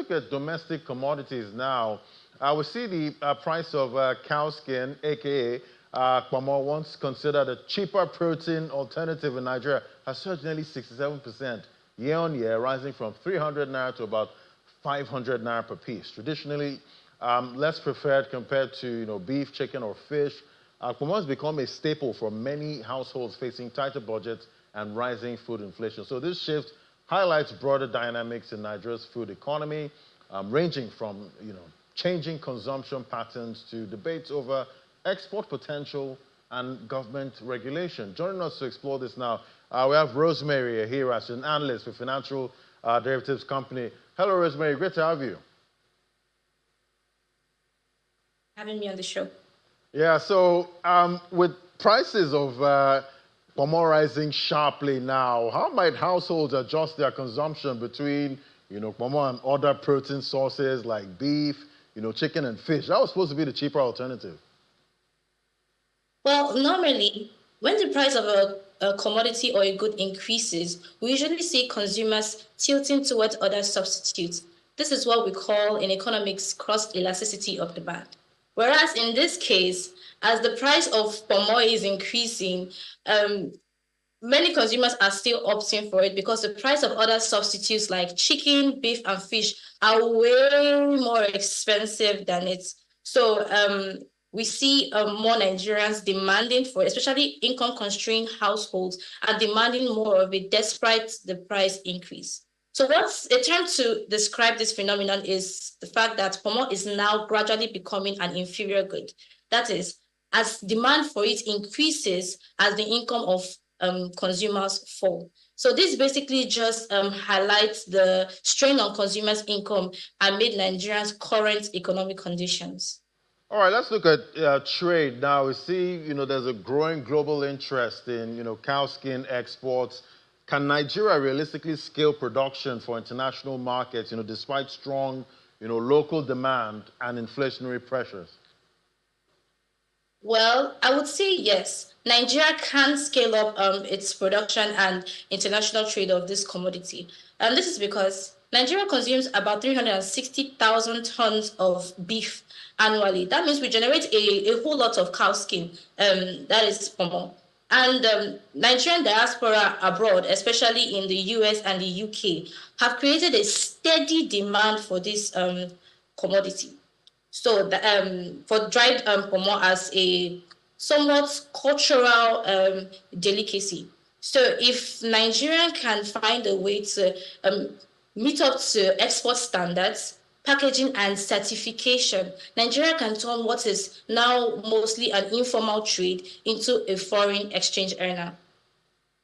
look at domestic commodities now. We see the price of cow skin, aka Ponmo, once considered a cheaper protein alternative in Nigeria, has surged nearly 67% year on year, rising from 300 naira to about 500 naira per piece. Traditionally, less preferred compared to beef, chicken, or fish. Ponmo has become a staple for many households facing tighter budgets and rising food inflation. So this shift highlights broader dynamics in Nigeria's food economy, ranging from changing consumption patterns to debates over export potential and government regulation. Joining us to explore this now, we have Rosemary here as an analyst with financial derivatives company. Hello, Rosemary. Great to have you. Having me on the show. Yeah, so with prices of Ponmo rising sharply now, how might households adjust their consumption between Ponmo and other protein sources like beef, chicken and fish? That was supposed to be the cheaper alternative. Well, normally, when the price of a commodity or a good increases, we usually see consumers tilting towards other substitutes. This is what we call in economics cross-elasticity of demand. Whereas in this case, as the price of Ponmo is increasing, many consumers are still opting for it because the price of other substitutes like chicken, beef, and fish are way more expensive than it. So we see more Nigerians demanding for it, especially income-constrained households are demanding more of it despite the price increase. So what's a term to describe this phenomenon is the fact that Ponmo is now gradually becoming an inferior good. That is, as demand for it increases, as the income of consumers fall. So this basically just highlights the strain on consumers' income amid Nigeria's current economic conditions. All right, let's look at trade now. We see, there's a growing global interest in, cow skin exports. Can Nigeria realistically scale production for international markets, despite strong, local demand and inflationary pressures? Well, I would say yes. Nigeria can scale up its production and international trade of this commodity. And this is because Nigeria consumes about 360,000 tons of beef annually. That means we generate a whole lot of cow skin. That is Ponmo. And Nigerian diaspora abroad, especially in the US and the UK, have created a steady demand for this commodity. So for dried Ponmo as a somewhat cultural delicacy. So if Nigeria can find a way to meet up to export standards, packaging and certification, Nigeria can turn what is now mostly an informal trade into a foreign exchange earner.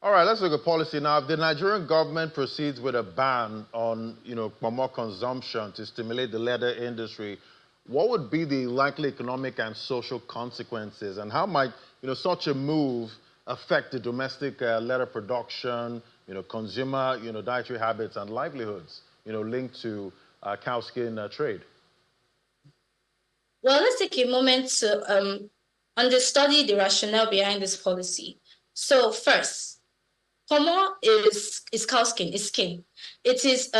All right, let's look at policy now. If the Nigerian government proceeds with a ban on, Ponmo consumption to stimulate the leather industry, what would be the likely economic and social consequences, and how might, such a move affect the domestic leather production, consumer, dietary habits and livelihoods, linked to cow skin trade? Well, let's take a moment to understudy the rationale behind this policy. So first, Ponmo is cow skin, is skin. It is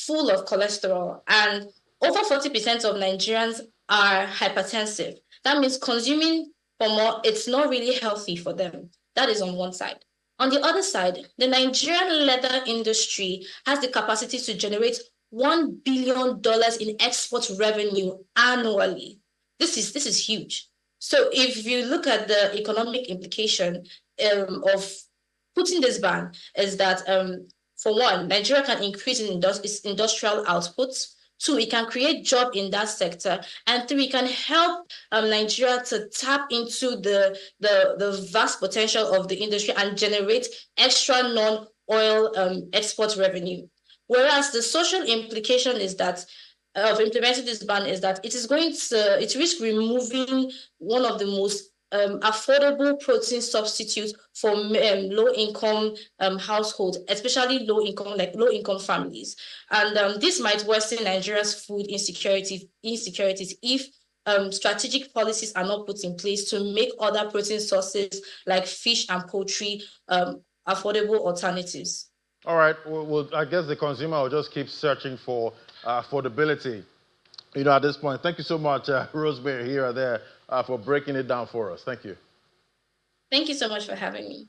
full of cholesterol, and over 40% of Nigerians are hypertensive. That means consuming Ponmo, it's not really healthy for them. That is on one side. On the other side, the Nigerian leather industry has the capacity to generate $1 billion in export revenue annually. This is huge. So if you look at the economic implication of putting this ban, is that for one, Nigeria can increase its industrial output. Two, it can create jobs in that sector. And three, it can help Nigeria to tap into the vast potential of the industry and generate extra non-oil export revenue. Whereas the social implication is that of implementing this ban is that it risks removing one of the most affordable protein substitutes for low-income households, especially low-income families. And this might worsen Nigeria's food insecurities if strategic policies are not put in place to make other protein sources like fish and poultry affordable alternatives. All right. Well, I guess the consumer will just keep searching for affordability, at this point. Thank you so much, Rosemary, here or there, for breaking it down for us. Thank you. Thank you so much for having me.